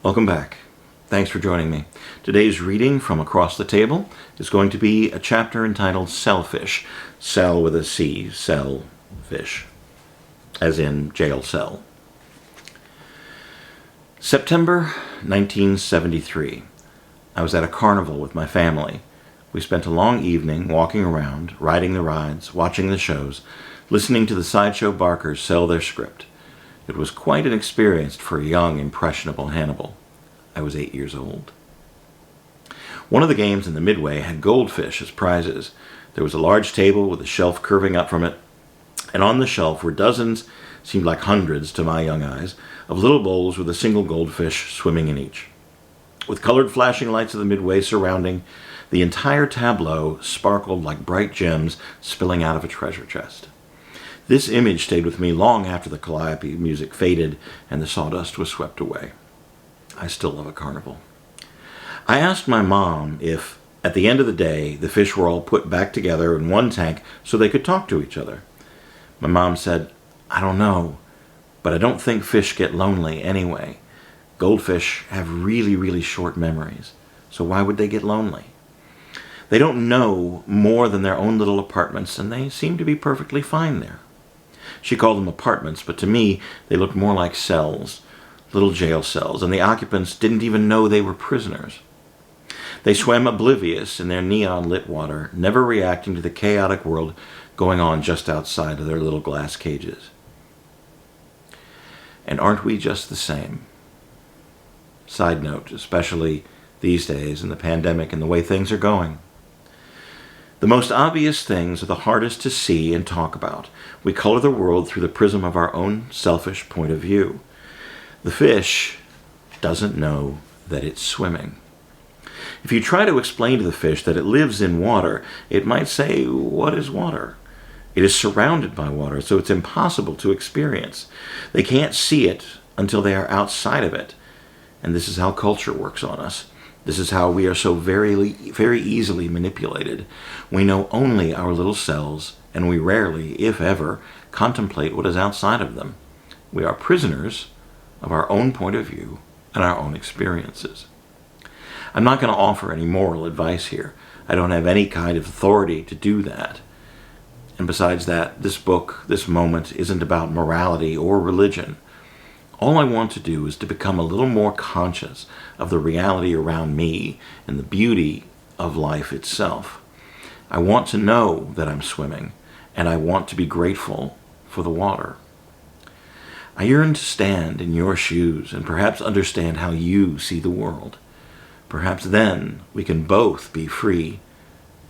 Welcome back. Thanks for joining me. Today's reading from across the table is going to be a chapter entitled Cellfish. Cell with a C, cell fish, as in jail cell. September 1973. I was at a carnival with my family. We spent a long evening walking around, riding the rides, watching the shows, listening to the sideshow barkers sell their script. It was quite an experience for a young, impressionable Hannibal. I was 8 years old. One of the games in the midway had goldfish as prizes. There was a large table with a shelf curving up from it, and on the shelf were dozens, seemed like hundreds to my young eyes, of little bowls with a single goldfish swimming in each. With colored flashing lights of the midway surrounding, the entire tableau sparkled like bright gems spilling out of a treasure chest. This image stayed with me long after the calliope music faded and the sawdust was swept away. I still love a carnival. I asked my mom if, at the end of the day, the fish were all put back together in one tank so they could talk to each other. My mom said, "I don't know, but I don't think fish get lonely anyway. Goldfish have really, really short memories, so why would they get lonely? They don't know more than their own little apartments, and they seem to be perfectly fine there." She called them apartments, but to me, they looked more like cells. Little jail cells, and the occupants didn't even know they were prisoners. They swam oblivious in their neon-lit water, never reacting to the chaotic world going on just outside of their little glass cages. And aren't we just the same? Side note, especially these days in the pandemic and the way things are going. The most obvious things are the hardest to see and talk about. We color the world through the prism of our own selfish point of view. The fish doesn't know that it's swimming. If you try to explain to the fish that it lives in water, it might say, "What is water?" It is surrounded by water, so it's impossible to experience. They can't see it until they are outside of it. And this is how culture works on us. This is how we are so very, very easily manipulated. We know only our little cells, and we rarely, if ever, contemplate what is outside of them. We are prisoners of our own point of view and our own experiences. I'm not going to offer any moral advice here. I don't have any kind of authority to do that. And besides that, this book, this moment, isn't about morality or religion. All I want to do is to become a little more conscious of the reality around me and the beauty of life itself. I want to know that I'm swimming, and I want to be grateful for the water. I yearn to stand in your shoes and perhaps understand how you see the world. Perhaps then we can both be free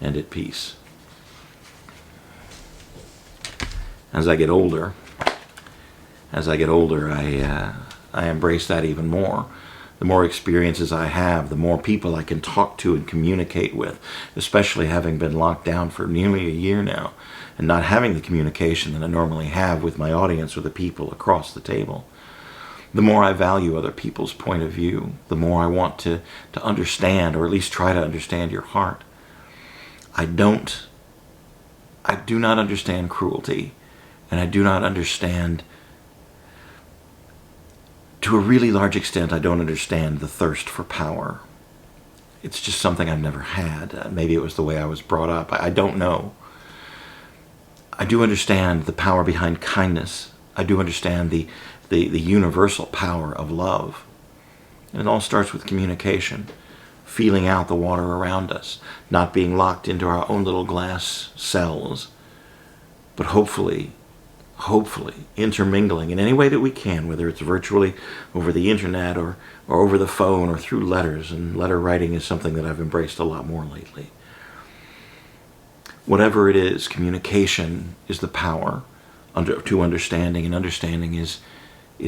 and at peace. As I get older, I embrace that even more. The more experiences I have, the more people I can talk to and communicate with, especially having been locked down for nearly a year now and not having the communication that I normally have with my audience or the people across the table. The more I value other people's point of view, the more I want to understand, or at least try to understand your heart. I do not understand cruelty, and I do not understand, to a really large extent, I don't understand the thirst for power. It's just something I've never had. Maybe it was the way I was brought up. I don't know. I do understand the power behind kindness. I do understand the universal power of love. And it all starts with communication, feeling out the water around us, not being locked into our own little glass cells, but hopefully intermingling in any way that we can, whether it's virtually over the internet or over the phone or through letters. And letter writing is something that I've embraced a lot more lately. Whatever it is, communication is the power to understanding, and understanding is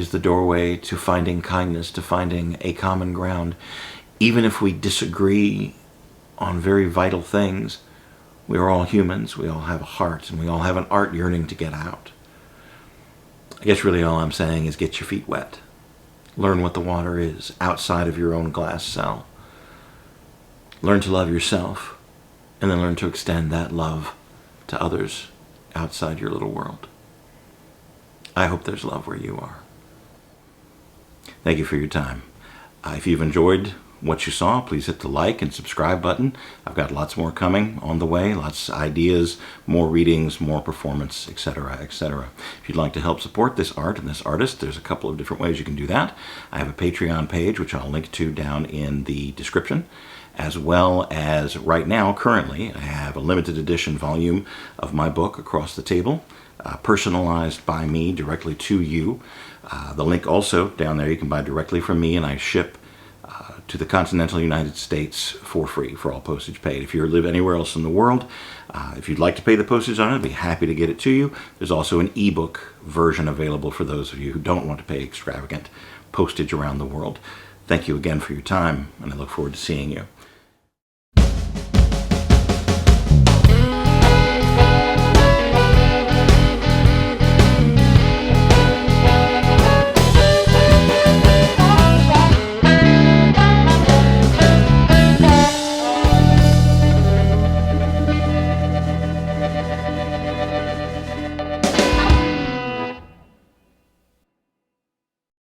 the doorway to finding kindness, to finding a common ground. Even if we disagree on very vital things, we are all humans, we all have a heart, and we all have an art yearning to get out. I guess really all I'm saying is get your feet wet. Learn what the water is outside of your own glass cell. Learn to love yourself, and then learn to extend that love to others outside your little world. I hope there's love where you are. Thank you for your time. If you've enjoyed what you saw, please hit the like and subscribe button. I've got lots more coming on the way, lots of ideas, more readings, more performance, etc., etc. If you'd like to help support this art and this artist, there's a couple of different ways you can do that. I have a Patreon page, which I'll link to down in the description, as well as right now, currently, I have a limited edition volume of my book across the table, personalized by me directly to you. The link also down there, you can buy directly from me, and I ship to the continental United States for free, for all postage paid. If you live anywhere else in the world, if you'd like to pay the postage on it, I'd be happy to get it to you. There's also an ebook version available for those of you who don't want to pay extravagant postage around the world. Thank you again for your time, and I look forward to seeing you.